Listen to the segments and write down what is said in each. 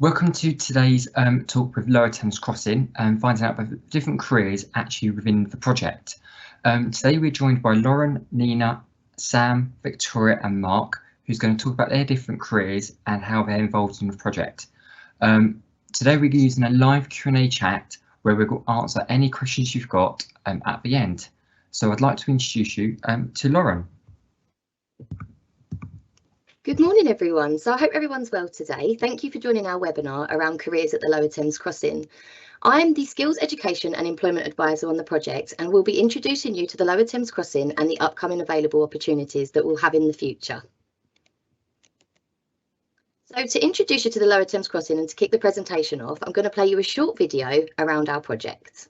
Welcome to today's talk with Lower Thames Crossing and finding out about different careers actually within the project. Today we're joined by Lauren, Nina, Sam, Victoria and Mark, who's going to talk about their different careers and how they're involved in the project. Today we're using a live Q&A chat where we're going to answer any questions you've got at the end. So I'd like to introduce you to Lauren. Good morning, everyone. So I hope everyone's well today. Thank you for joining our webinar around careers at the Lower Thames Crossing. I'm the Skills Education and Employment Advisor on the project and will be introducing you to the Lower Thames Crossing and the upcoming available opportunities that we'll have in the future. So to introduce you to the Lower Thames Crossing and to kick the presentation off, I'm going to play you a short video around our project.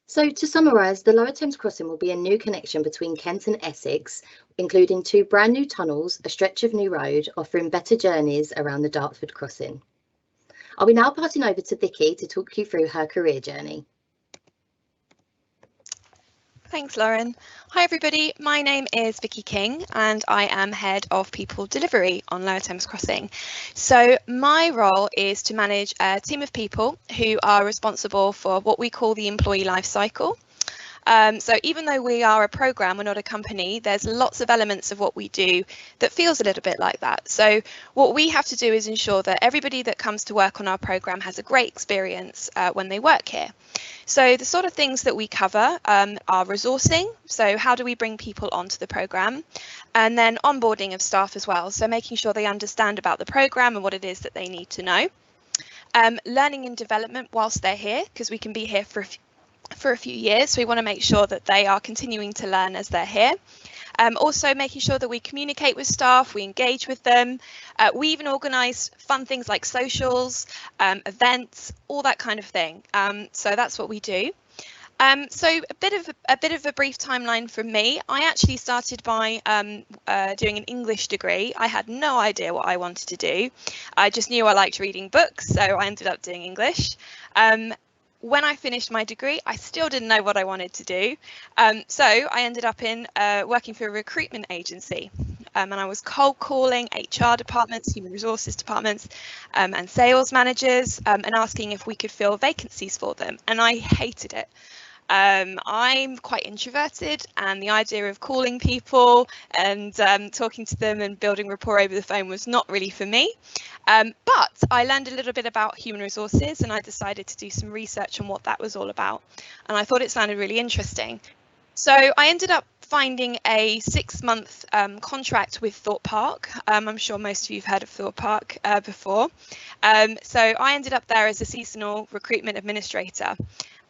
So to summarise, the Lower Thames Crossing will be a new connection between Kent and Essex, including 2 brand new tunnels, a stretch of new road, offering better journeys around the Dartford Crossing. I'll be now passing over to Vicky to talk you through her career journey. Thanks, Lauren. Hi, everybody. My name is Vicky King and I am Head of People Delivery on Lower Thames Crossing. So my role is to manage a team of people who are responsible for what we call the employee life cycle. So even though we are a programme, we're not a company, there's lots of elements of what we do that feels a little bit like that. So what we have to do is ensure that everybody that comes to work on our programme has a great experience when they work here. So the sort of things that we cover are resourcing. So how do we bring people onto the programme? And then onboarding of staff as well. So making sure they understand about the programme and what it is that they need to know. Learning and development whilst they're here, because we can be here for a few years, so we want to make sure that they are continuing to learn as they're here. Also making sure that we communicate with staff, we engage with them. We even organise fun things like socials, events, all that kind of thing. So that's what we do. So a bit of a brief timeline from me. I actually started by doing an English degree. I had no idea what I wanted to do. I just knew I liked reading books, so I ended up doing English. When I finished my degree, I still didn't know what I wanted to do. So I ended up in working for a recruitment agency. And I was cold calling HR departments, human resources departments, and sales managers, and asking if we could fill vacancies for them. And I hated it. I'm quite introverted, and the idea of calling people and talking to them and building rapport over the phone was not really for me. But I learned a little bit about human resources, and I decided to do some research on what that was all about. And I thought it sounded really interesting. So I ended up finding a 6-month contract with Thorpe Park. I'm sure most of you have heard of Thorpe Park before. So I ended up there as a seasonal recruitment administrator.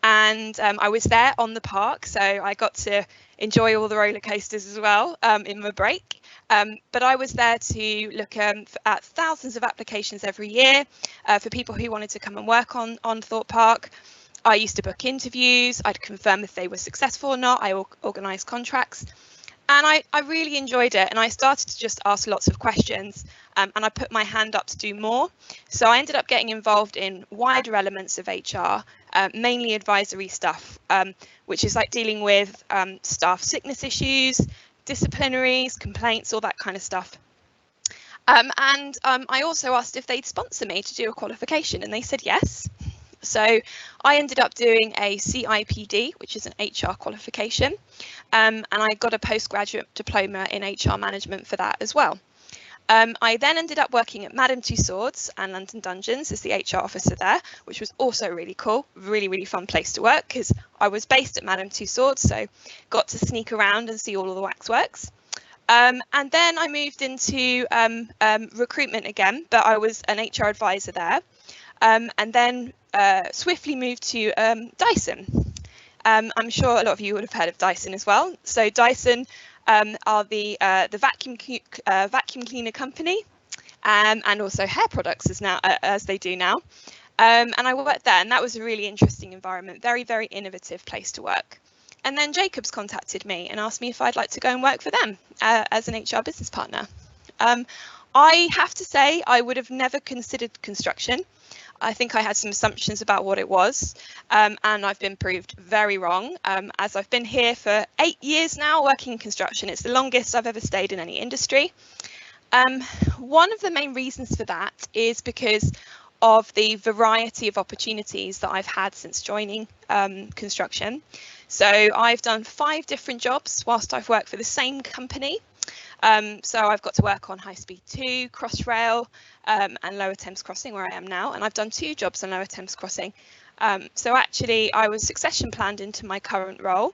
And I was there on the park, so I got to enjoy all the roller coasters as well in my break. But I was there to look at thousands of applications every year for people who wanted to come and work on Thorpe Park. I used to book interviews, I'd confirm if they were successful or not, I organised contracts. And I really enjoyed it, and I started to just ask lots of questions, and I put my hand up to do more. So I ended up getting involved in wider elements of HR, mainly advisory stuff, which is like dealing with staff sickness issues, disciplinaries, complaints, all that kind of stuff. I also asked if they'd sponsor me to do a qualification, and they said yes. So I ended up doing a CIPD, which is an HR qualification, and I got a postgraduate diploma in HR management for that as well. I then ended up working at Madame Tussauds and London Dungeons as the HR officer there, which was also really cool, really fun place to work because I was based at Madame Tussauds, so got to sneak around and see all of the waxworks. And then I moved into recruitment again, but I was an HR advisor there, and then swiftly moved to Dyson. I'm sure a lot of you would have heard of Dyson as well. So Dyson are the vacuum cleaner company, and also hair products as they do now. And I worked there, and that was a really interesting environment, very innovative place to work. And then Jacobs contacted me and asked me if I'd like to go and work for them as an HR business partner. I have to say I would have never considered construction. I think I had some assumptions about what it was, and I've been proved very wrong, as I've been here for 8 years now working in construction. It's the longest I've ever stayed in any industry. One of the main reasons for that is because of the variety of opportunities that I've had since joining construction. So I've done 5 different jobs whilst I've worked for the same company. So I've got to work on High Speed 2, Crossrail, and Lower Thames Crossing, where I am now, and I've done 2 jobs on Lower Thames Crossing. So actually I was succession planned into my current role.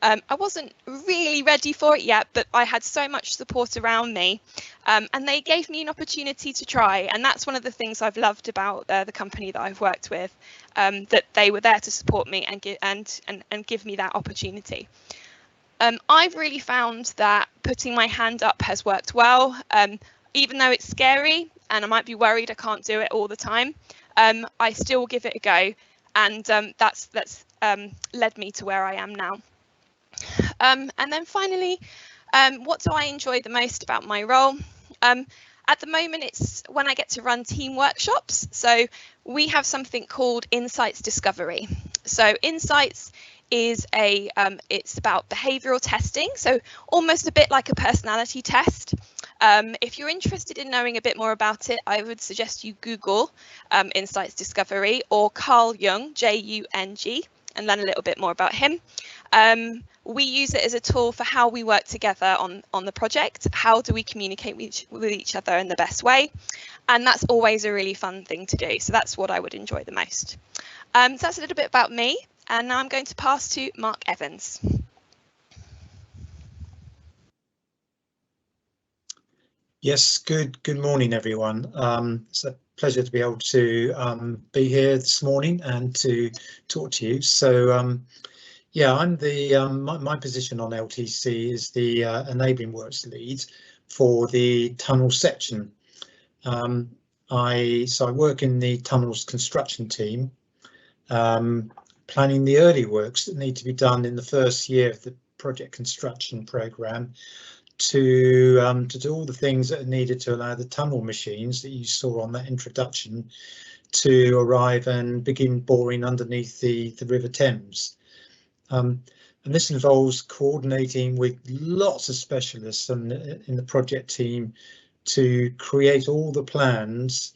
I wasn't really ready for it yet, but I had so much support around me, and they gave me an opportunity to try, and that's one of the things I've loved about the company that I've worked with, that they were there to support me and give me that opportunity. I've really found that putting my hand up has worked well, even though it's scary and I might be worried I can't do it all the time. I still give it a go, and that's led me to where I am now. And then finally, what do I enjoy the most about my role? At the moment, it's when I get to run team workshops. So we have something called Insights Discovery. So Insights is it's about behavioural testing, so almost a bit like a personality test. If you're interested in knowing a bit more about it, I would suggest you Google Insights Discovery or Carl Jung, Jung, and learn a little bit more about him. We use it as a tool for how we work together on the project. How do we communicate with each other in the best way? And that's always a really fun thing to do. So that's what I would enjoy the most. So that's a little bit about me. And now I'm going to pass to Mark Evans. Yes, good morning, everyone. It's a pleasure to be able to be here this morning and to talk to you. So yeah, I'm my position on LTC is the enabling works lead for the tunnel section. I work in the tunnels construction team, planning the early works that need to be done in the first year of the project construction programme to do all the things that are needed to allow the tunnel machines that you saw on that introduction to arrive and begin boring underneath the River Thames. And this involves coordinating with lots of specialists in the project team to create all the plans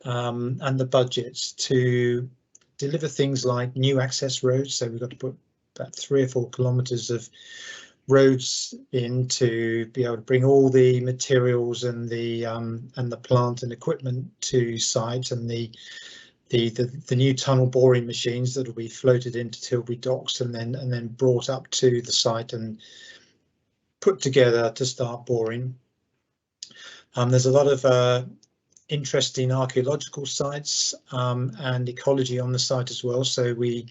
and the budgets to deliver things like new access roads. So we've got to put about 3 or 4 kilometres of roads in to be able to bring all the materials and the plant and equipment to site, and the new tunnel boring machines that will be floated into Tilbury docks and then brought up to the site and put together to start boring. There's a lot of interesting archaeological sites and ecology on the site as well, so we're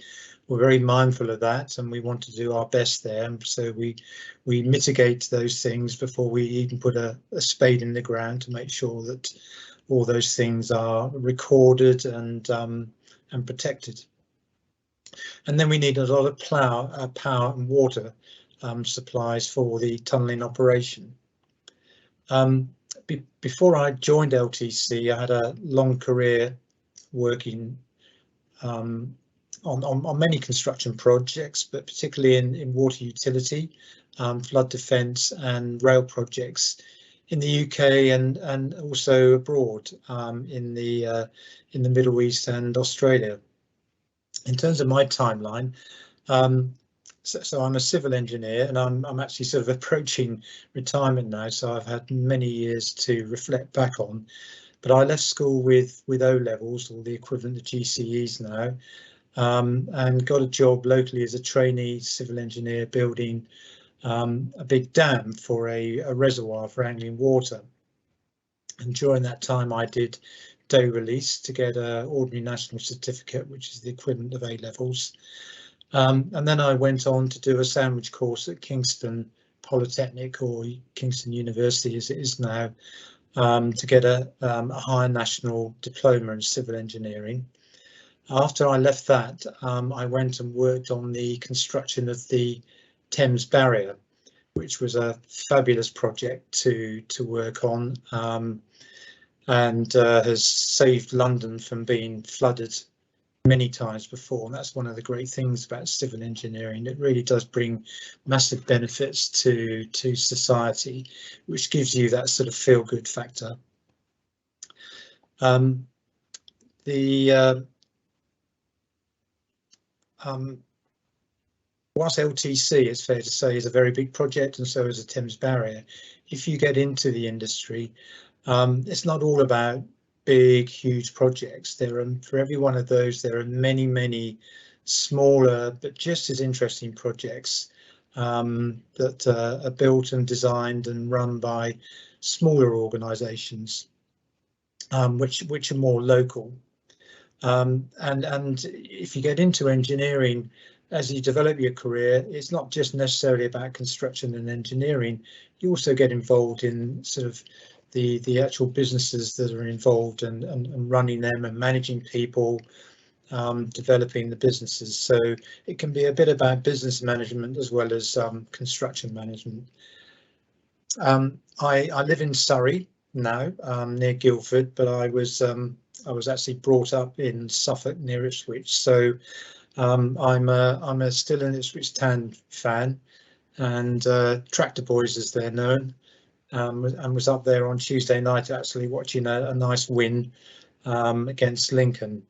very mindful of that, and we want to do our best there. And so we mitigate those things before we even put a spade in the ground to make sure that all those things are recorded and protected. And then we need a lot of power and water supplies for the tunnelling operation. Before I joined LTC, I had a long career working on many construction projects, but particularly in water utility, flood defence and rail projects in the UK and also abroad in the Middle East and Australia. In terms of my timeline, so I'm a civil engineer, and I'm actually sort of approaching retirement now, so I've had many years to reflect back on. But I left school with O levels, or the equivalent of GCEs now, and got a job locally as a trainee civil engineer building a big dam for a reservoir for angling water. And during that time I did day release to get an ordinary national certificate, which is the equivalent of A levels. And then I went on to do a sandwich course at Kingston Polytechnic, or Kingston University as it is now, to get a higher national diploma in civil engineering. After I left that, I went and worked on the construction of the Thames Barrier, which was a fabulous project to work on, and has saved London from being flooded many times before. And that's one of the great things about civil engineering. It really does bring massive benefits to society, which gives you that sort of feel-good factor. Whilst LTC, it's fair to say, is a very big project, and so is the Thames Barrier, if you get into the industry, it's not all about big, huge projects. There are, for every one of those, there are many smaller but just as interesting projects that are built and designed and run by smaller organisations, which are more local. And if you get into engineering, as you develop your career, it's not just necessarily about construction and engineering. You also get involved in sort of the actual businesses that are involved and running them and managing people, developing the businesses. So it can be a bit about business management as well as construction management. I live in Surrey now, near Guildford, but I was actually brought up in Suffolk near Ipswich. So I'm a Still and Ipswich Town fan, and Tractor Boys as they're known, and was up there on Tuesday night actually watching a nice win against Lincoln.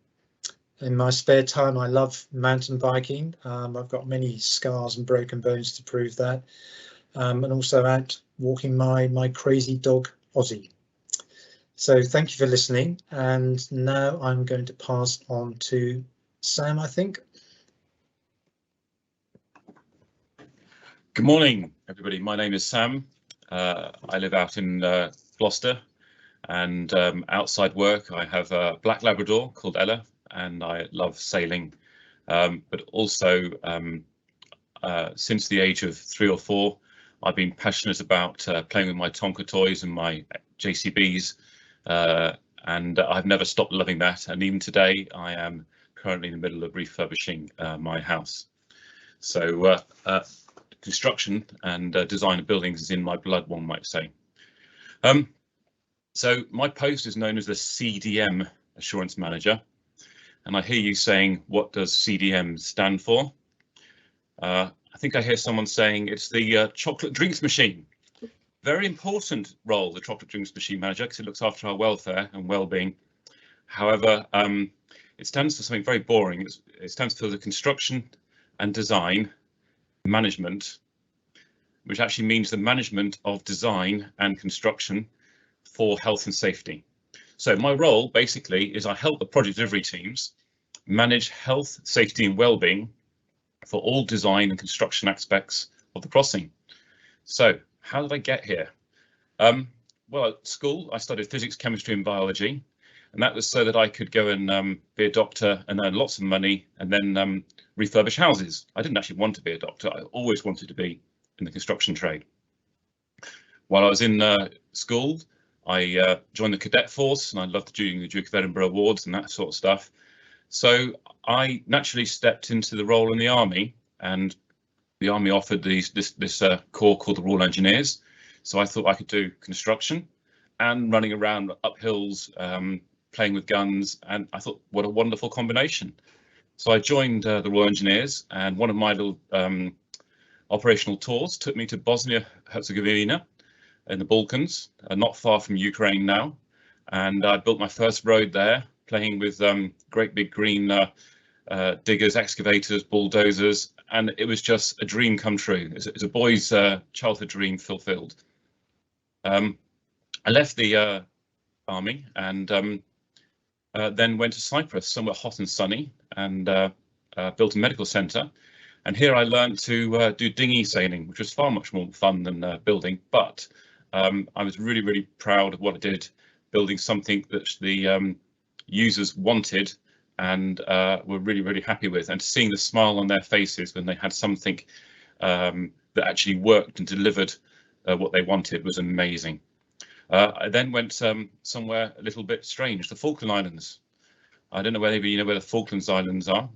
In my spare time, I love mountain biking. I've got many scars and broken bones to prove that, and also out walking my crazy dog Ozzy. So thank you for listening, and now I'm going to pass on to Sam, I think. Good morning, everybody. My name is Sam. I live out in Gloucester, and outside work I have a black Labrador called Ella, and I love sailing, but also since the age of 3 or 4 I've been passionate about playing with my Tonka toys and my JCBs, and I've never stopped loving that, and even today I am currently in the middle of refurbishing my house. So construction and design of buildings is in my blood, one might say. So my post is known as the Cdm Assurance Manager, and I hear you saying, what does CDM stand for? I think I hear someone saying it's the chocolate drinks machine. Very important role, the chocolate drinks machine manager, because it looks after our welfare and well-being. However, it stands for something very boring. It stands for the construction and design management, which actually means the management of design and construction for health and safety. So my role basically is I help the project delivery teams manage health, safety and well-being for all design and construction aspects of the crossing. So how did I get here? Well, at school I studied physics, chemistry and biology, and that was so that I could go and be a doctor and earn lots of money and then refurbish houses. I didn't actually want to be a doctor. I always wanted to be in the construction trade. While I was in school, I joined the cadet force, and I loved doing the Duke of Edinburgh Awards and that sort of stuff. So I naturally stepped into the role in the army, and the army offered this corps called the Royal Engineers. So I thought I could do construction and running around up hills, playing with guns, and I thought, what a wonderful combination. So I joined the Royal Engineers, and one of my little operational tours took me to Bosnia-Herzegovina in the Balkans, not far from Ukraine now, and I built my first road there, playing with great big green diggers, excavators, bulldozers, and it was just a dream come true. It's a boy's childhood dream fulfilled. I left the army and then went to Cyprus, somewhere hot and sunny, and built a medical centre. And here I learned to do dinghy sailing, which was far much more fun than building. But I was really, really proud of what I did, building something that the users wanted and were really, really happy with. And seeing the smile on their faces when they had something that actually worked and delivered what they wanted was amazing. I then went somewhere a little bit strange, the Falkland Islands. I don't know whether you know where the Falklands Islands are.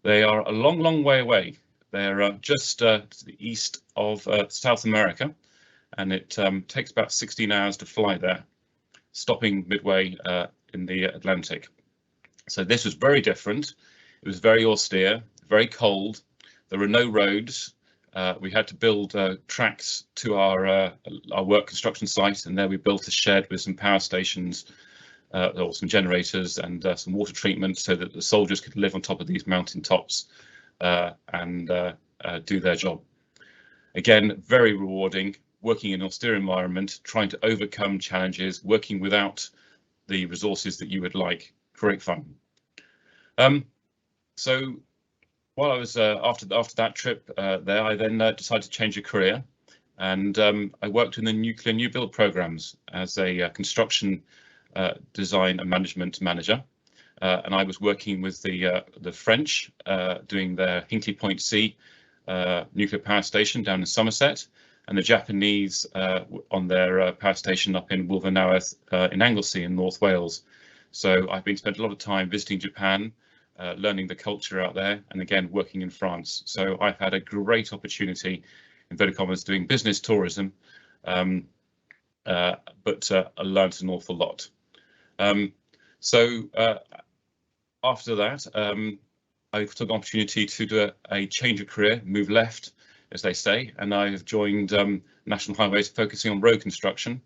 They are a long, long way away. They're just to the east of South America, and it takes about 16 hours to fly there, stopping midway in the Atlantic. So this was very different. It was very austere, very cold. There were no roads. We had to build tracks to our work construction site, and there we built a shed with some power stations, or some generators and some water treatment, so that the soldiers could live on top of these mountain tops and do their job. Again, very rewarding, working in an austere environment, trying to overcome challenges, working without the resources that you would like. Great fun. So while I was after that trip there, I then decided to change a career, and I worked in the nuclear new build programs as a construction design and management manager, and I was working with the French doing their Hinkley Point C nuclear power station down in Somerset, and the Japanese on their power station up in Wolvernowath in Anglesey in North Wales. So I've been spent a lot of time visiting Japan, learning the culture out there, and again working in France. So I've had a great opportunity, inverted commas, doing business tourism, but I learned an awful lot. So after that, I took an opportunity to do a change of career, move left, as they say, and I have joined National Highways, focusing on road construction,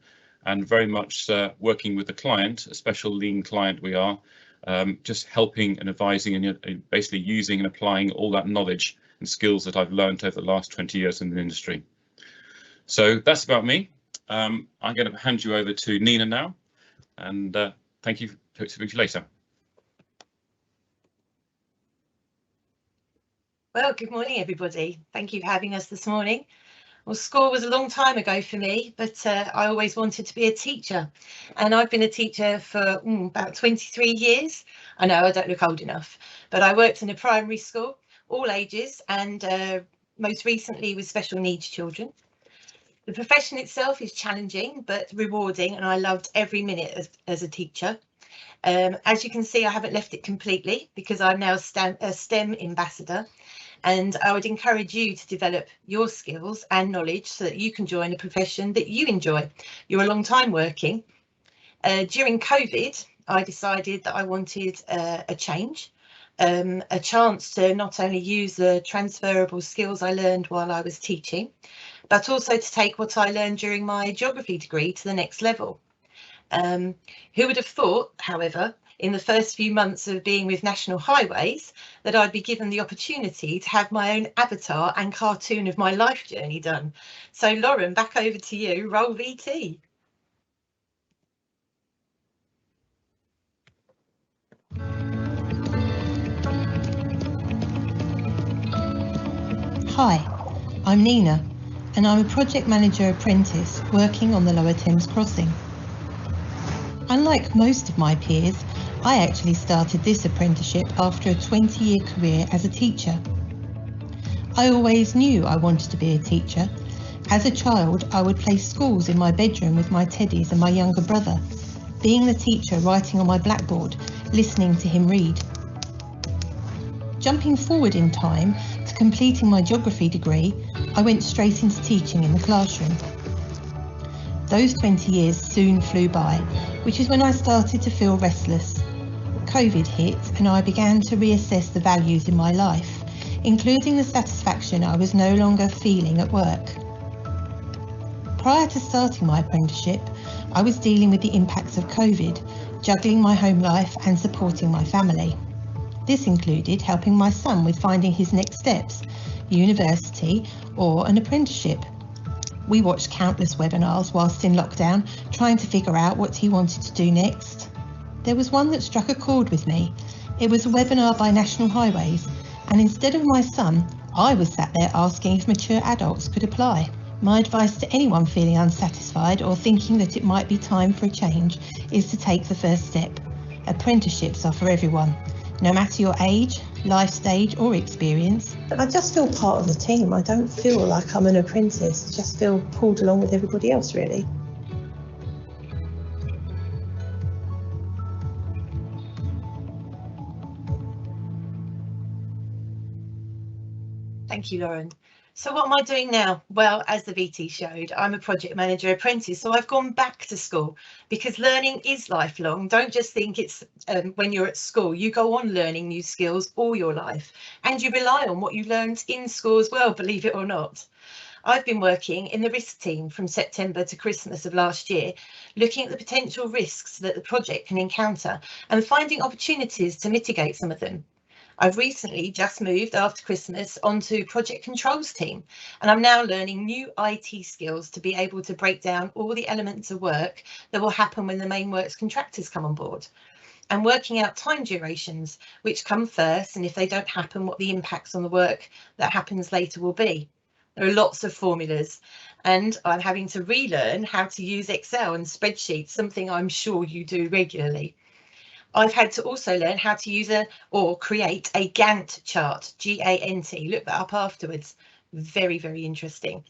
and very much working with the client, a special lean client we are, just helping and advising and basically using and applying all that knowledge and skills that I've learned over the last 20 years in the industry. So that's about me. I'm going to hand you over to Nina now, and thank you. Hope to speak to you later. Well, good morning, everybody. Thank you for having us this morning. Well, school was a long time ago for me, but I always wanted to be a teacher, and I've been a teacher for about 23 years. I know I don't look old enough, but I worked in a primary school, all ages, and most recently with special needs children. The profession itself is challenging but rewarding, and I loved every minute as a teacher. As you can see, I haven't left it completely because I'm now a STEM ambassador. And I would encourage you to develop your skills and knowledge so that you can join a profession that you enjoy. You're a long time working. During COVID, I decided that I wanted a change, a chance to not only use the transferable skills I learned while I was teaching, but also to take what I learned during my geography degree to the next level. Who would have thought, however, in the first few months of being with National Highways, that I'd be given the opportunity to have my own avatar and cartoon of my life journey done. So Lauren, back over to you, roll VT. Hi, I'm Nina, and I'm a project manager apprentice working on the Lower Thames Crossing. Unlike most of my peers, I actually started this apprenticeship after a 20-year career as a teacher. I always knew I wanted to be a teacher. As a child, I would play schools in my bedroom with my teddies and my younger brother, being the teacher writing on my blackboard, listening to him read. Jumping forward in time to completing my geography degree, I went straight into teaching in the classroom. Those 20 years soon flew by, which is when I started to feel restless. COVID hit and I began to reassess the values in my life, including the satisfaction I was no longer feeling at work. Prior to starting my apprenticeship, I was dealing with the impacts of COVID, juggling my home life and supporting my family. This included helping my son with finding his next steps, university or an apprenticeship. We watched countless webinars whilst in lockdown, trying to figure out what he wanted to do next. There was one that struck a chord with me. It was a webinar by National Highways, and instead of my son, I was sat there asking if mature adults could apply. My advice to anyone feeling unsatisfied or thinking that it might be time for a change is to take the first step. Apprenticeships are for everyone, no matter your age, life stage or experience. I just feel part of the team. I don't feel like I'm an apprentice. I just feel pulled along with everybody else, really. Thank you, Lauren. So what am I doing now? Well, as the VT showed, I'm a project manager apprentice, so I've gone back to school because learning is lifelong. Don't just think it's when you're at school. You go on learning new skills all your life, and you rely on what you learned in school as well, believe it or not. I've been working in the risk team from September to Christmas of last year, looking at the potential risks that the project can encounter and finding opportunities to mitigate some of them. I've recently just moved after Christmas onto project controls team, and I'm now learning new IT skills to be able to break down all the elements of work that will happen when the main works contractors come on board, and working out time durations, which come first, and if they don't happen, what the impacts on the work that happens later will be. There are lots of formulas, and I'm having to relearn how to use Excel and spreadsheets, something I'm sure you do regularly. I've had to also learn how to use or create a Gantt chart, G-A-N-T, look that up afterwards. Very, very interesting.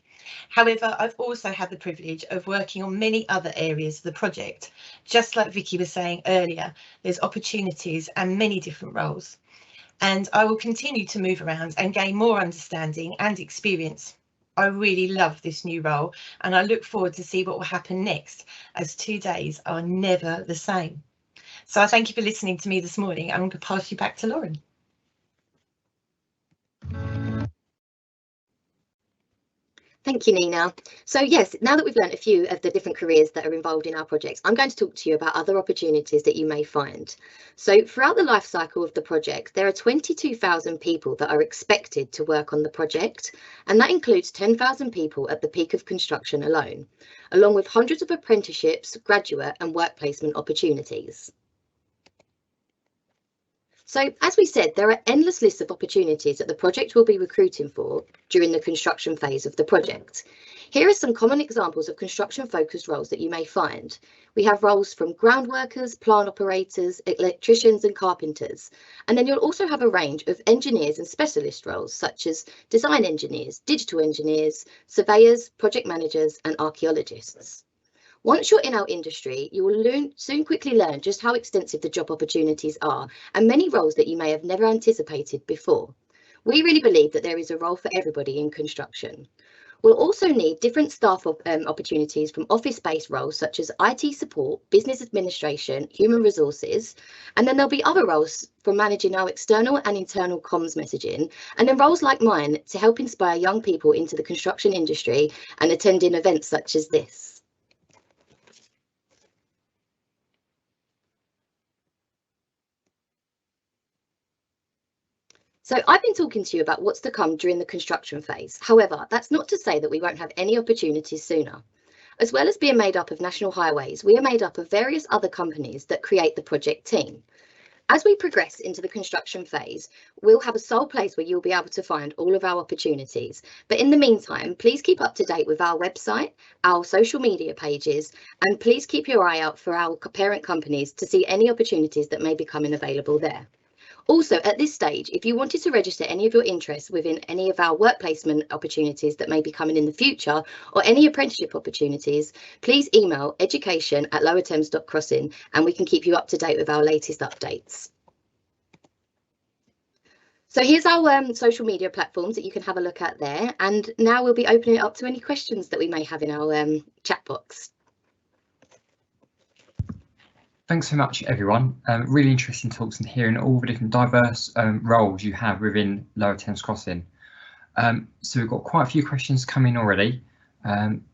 However, I've also had the privilege of working on many other areas of the project. Just like Vicky was saying earlier, there's opportunities and many different roles. And I will continue to move around and gain more understanding and experience. I really love this new role, and I look forward to see what will happen next, as 2 days are never the same. So I thank you for listening to me this morning. I'm going to pass you back to Lauren. Thank you, Nina. So yes, now that we've learned a few of the different careers that are involved in our projects, I'm going to talk to you about other opportunities that you may find. So throughout the life cycle of the project, there are 22,000 people that are expected to work on the project, and that includes 10,000 people at the peak of construction alone, along with hundreds of apprenticeships, graduate and work placement opportunities. So, as we said, there are endless lists of opportunities that the project will be recruiting for during the construction phase of the project. Here are some common examples of construction-focused roles that you may find. We have roles from ground workers, plant operators, electricians and carpenters. And then you'll also have a range of engineers and specialist roles such as design engineers, digital engineers, surveyors, project managers and archaeologists. Once you're in our industry, you will soon quickly learn just how extensive the job opportunities are and many roles that you may have never anticipated before. We really believe that there is a role for everybody in construction. We'll also need different staff opportunities from office-based roles such as IT support, business administration, human resources, and then there'll be other roles from managing our external and internal comms messaging, and then roles like mine to help inspire young people into the construction industry and attending events such as this. So I've been talking to you about what's to come during the construction phase. However, that's not to say that we won't have any opportunities sooner. As well as being made up of National Highways, we are made up of various other companies that create the project team. As we progress into the construction phase, we'll have a sole place where you'll be able to find all of our opportunities. But in the meantime, please keep up to date with our website, our social media pages, and please keep your eye out for our parent companies to see any opportunities that may be coming available there. Also, at this stage, if you wanted to register any of your interests within any of our work placement opportunities that may be coming in the future or any apprenticeship opportunities, please email education@lowerthames.crossing and we can keep you up to date with our latest updates. So here's our social media platforms that you can have a look at there. And now we'll be opening it up to any questions that we may have in our chat box. Thanks so much, everyone. Really interesting talks and hearing all the different diverse roles you have within Lower Thames Crossing. So we've got quite a few questions coming already.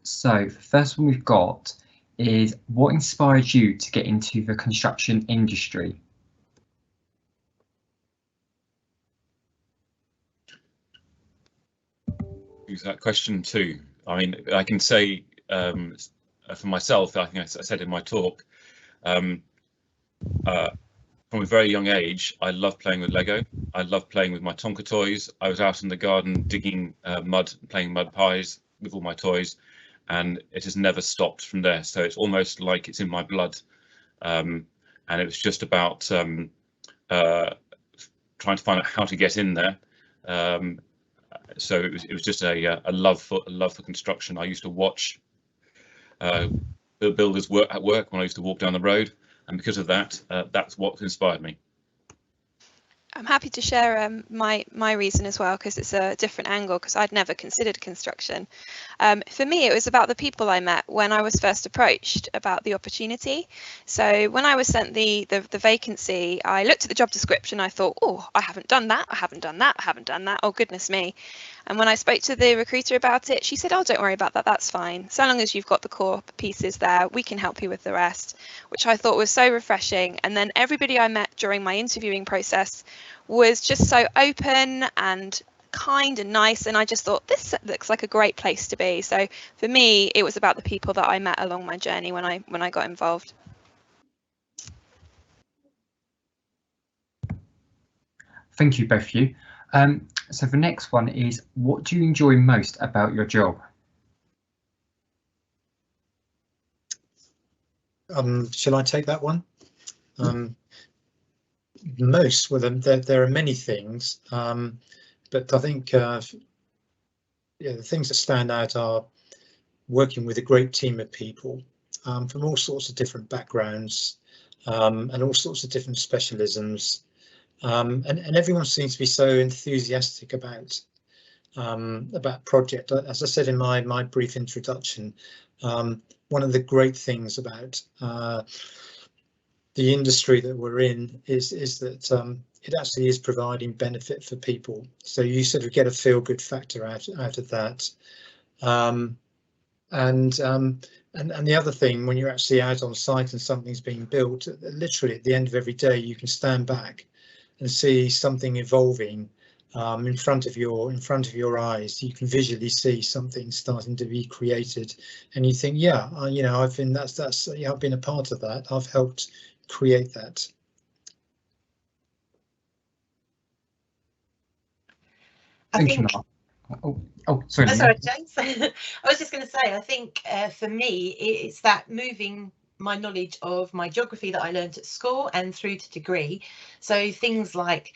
So the first one we've got is, what inspired you to get into the construction industry? Use that question too. I mean, I can say for myself, I think I said in my talk, from a very young age, I love playing with Lego. I love playing with my Tonka toys. I was out in the garden digging mud, playing mud pies with all my toys, and it has never stopped from there. So it's almost like it's in my blood. And it was just about trying to find out how to get in there. So it was just a love for construction. I used to watch the builders work when I used to walk down the road. And because of that, that's what inspired me. I'm happy to share my reason as well, because it's a different angle, because I'd never considered construction. For me, it was about the people I met when I was first approached about the opportunity. So when I was sent the vacancy, I looked at the job description. I thought, oh, I haven't done that. I haven't done that. I haven't done that. Oh, goodness me. And when I spoke to the recruiter about it, she said, oh, don't worry about that. That's fine. So long as you've got the core pieces there, we can help you with the rest, which I thought was so refreshing. And then everybody I met during my interviewing process was just so open and kind and nice. And I just thought, this looks like a great place to be. So for me, it was about the people that I met along my journey when I got involved. Thank you, both of you. So the next one is, what do you enjoy most about your job? Shall I take that one? Most, well, there are many things, but I think the things that stand out are working with a great team of people from all sorts of different backgrounds and all sorts of different specialisms. And everyone seems to be so enthusiastic about project. As I said in my brief introduction, one of the great things about the industry that we're in is that it actually is providing benefit for people. So you sort of get a feel-good factor out of that. And the other thing, when you're actually out on site and something's being built, literally at the end of every day, you can stand back and see something evolving in front of your eyes. You can visually see something starting to be created, and you think, yeah, you know, I've been I've been a part of that. I've helped create that. Thank you, Mark. Oh, sorry. Oh, sorry, James. I was just going to say, I think for me, it's that moving my knowledge of my geography that I learned at school and through to degree. So things like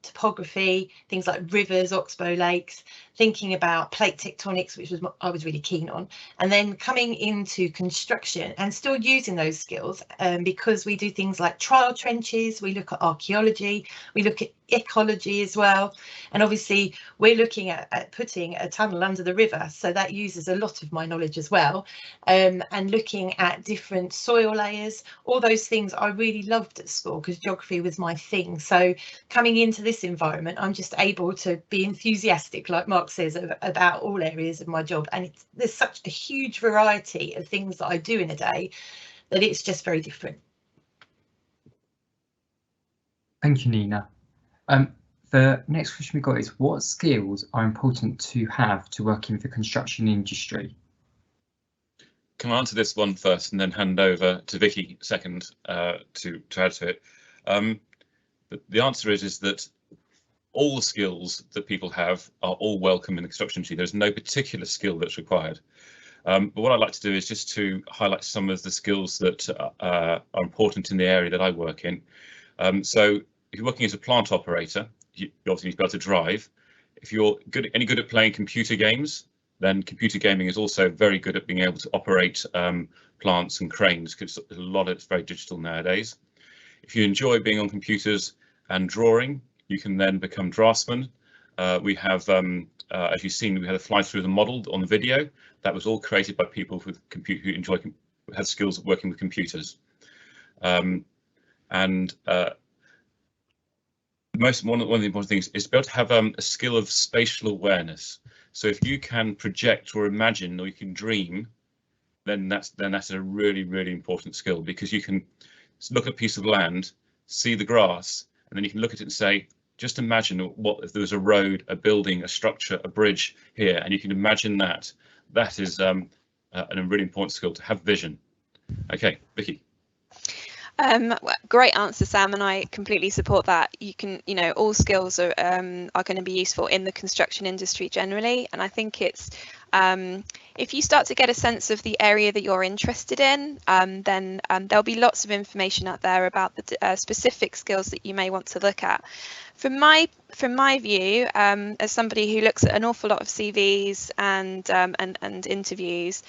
topography, things like rivers, oxbow lakes, thinking about plate tectonics, which was what I was really keen on, and then coming into construction and still using those skills because we do things like trial trenches, we look at archaeology, we look at ecology as well, and obviously we're looking at putting a tunnel under the river, so that uses a lot of my knowledge as well, and looking at different soil layers. All those things I really loved at school because geography was my thing. So coming into this environment, I'm just able to be enthusiastic, like Mark says, about all areas of my job, and there's such a huge variety of things that I do in a day that it's just very different. Thank you, Nina. The next question we got is, what skills are important to have to work in the construction industry? Can I answer this one first and then hand over to Vicky second to add to it? But the answer is that all the skills that people have are all welcome in the construction industry. There's no particular skill that's required. But what I'd like to do is just to highlight some of the skills that are important in the area that I work in. So if you're working as a plant operator, you obviously need to be able to drive. If you're any good at playing computer games, then computer gaming is also very good at being able to operate plants and cranes, because a lot of it's very digital nowadays. If you enjoy being on computers and drawing, you can then become draftsman. We have, as you've seen, we had a fly through the model on the video. That was all created by people who have skills at working with computers. One of the important things is to be able to have a skill of spatial awareness. So if you can project or imagine, or you can dream, then that's a really, really important skill, because you can look at a piece of land, see the grass, and then you can look at it and say, just imagine what if there was a road, a building, a structure, a bridge here, and you can imagine that. That is a really important skill, to have vision. Okay, Vicky. Great answer, Sam, and I completely support that. You can, all skills are going to be useful in the construction industry generally, and I think it's if you start to get a sense of the area that you're interested in, then there'll be lots of information out there about the specific skills that you may want to look at. From my view, as somebody who looks at an awful lot of CVs and interviews,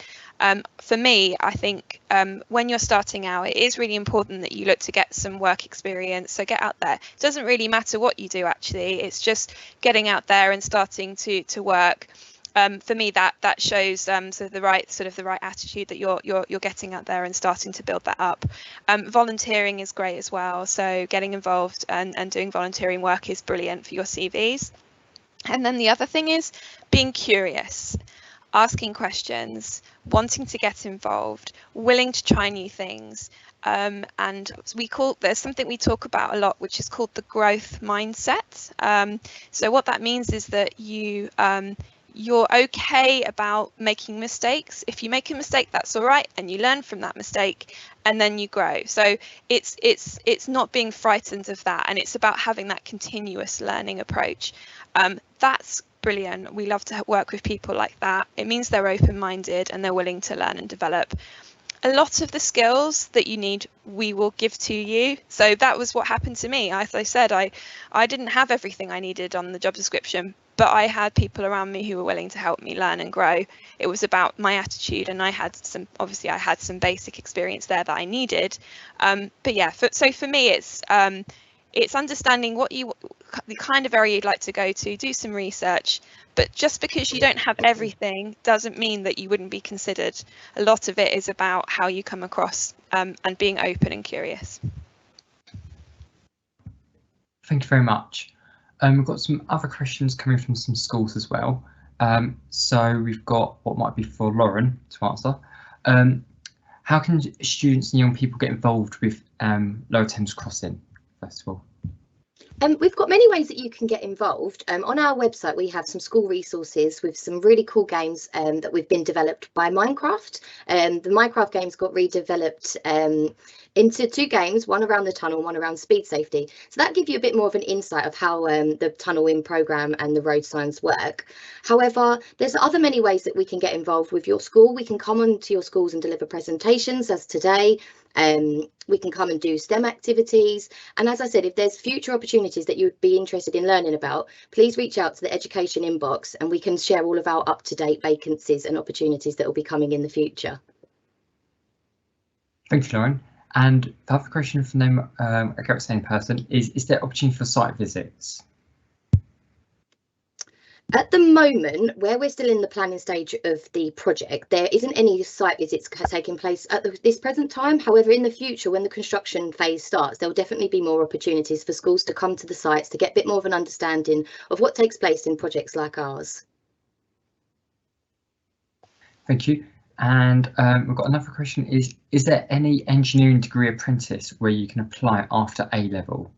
for me, I think when you're starting out, it is really important that you look to get some work experience. So get out there. It doesn't really matter what you do, actually. It's just getting out there and starting to work. For me, that shows the right attitude that you're getting out there and starting to build that up. Volunteering is great as well. So getting involved and doing volunteering work is brilliant for your CVs. And then the other thing is being curious, asking questions, wanting to get involved, willing to try new things. And there's something we talk about a lot, which is called the growth mindset. So what that means is that you're okay about making mistakes. If you make a mistake, that's all right, and you learn from that mistake, and then you grow. So it's not being frightened of that, and it's about having that continuous learning approach. That's brilliant. We love to work with people like that. It means they're open-minded and they're willing to learn and develop. A lot of the skills that you need, we will give to you. So that was what happened to me. As I said, I didn't have everything I needed on the job description, but I had people around me who were willing to help me learn and grow. It was about my attitude, and I had some basic experience there that I needed. But yeah, so for me, it's understanding the kind of area you'd like to go to, do some research, but just because you don't have everything doesn't mean that you wouldn't be considered. A lot of it is about how you come across and being open and curious. Thank you very much. We've got some other questions coming from some schools as well. So we've got what might be for Lauren to answer. How can students and young people get involved with Lower Thames Crossing, first of all? We've got many ways that you can get involved. On our website, we have some school resources with some really cool games that we've been developed by Minecraft. The Minecraft games got redeveloped into 2 games, one around the tunnel, one around speed safety. So that gives you a bit more of an insight of how the tunnel in programme and the road signs work. However, there's other many ways that we can get involved with your school. We can come onto your schools and deliver presentations, as today. We can come and do STEM activities. And as I said, if there's future opportunities that you'd be interested in learning about, please reach out to the education inbox and we can share all of our up-to-date vacancies and opportunities that will be coming in the future. Thank you, Lauren. And the other question from them, a same person, is there opportunity for site visits? At the moment, where we're still in the planning stage of the project, there isn't any site visits taking place at this present time. However, in the future, when the construction phase starts, there will definitely be more opportunities for schools to come to the sites to get a bit more of an understanding of what takes place in projects like ours. Thank you. And we've got another question, is there any engineering degree apprentice where you can apply after A-level?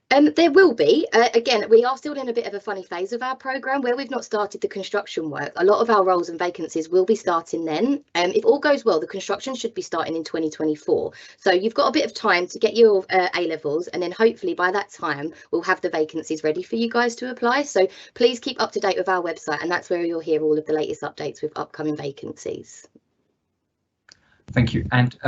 There will be. Again, we are still in a bit of a funny phase of our programme where we've not started the construction work. A lot of our roles and vacancies will be starting then. If all goes well, the construction should be starting in 2024. So you've got a bit of time to get your A-levels, and then hopefully by that time we'll have the vacancies ready for you guys to apply. So please keep up to date with our website, and that's where you'll hear all of the latest updates with upcoming vacancies. Thank you. And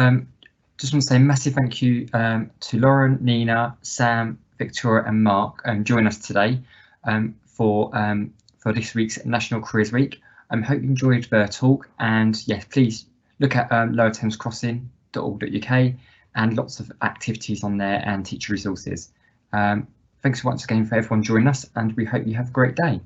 just want to say a massive thank you to Lauren, Nina, Sam, Victoria and Mark join us today for this week's National Careers Week. I hope you enjoyed the talk, and yes, please look at lowerthamescrossing.org.uk and lots of activities on there and teacher resources. Thanks once again for everyone joining us, and we hope you have a great day.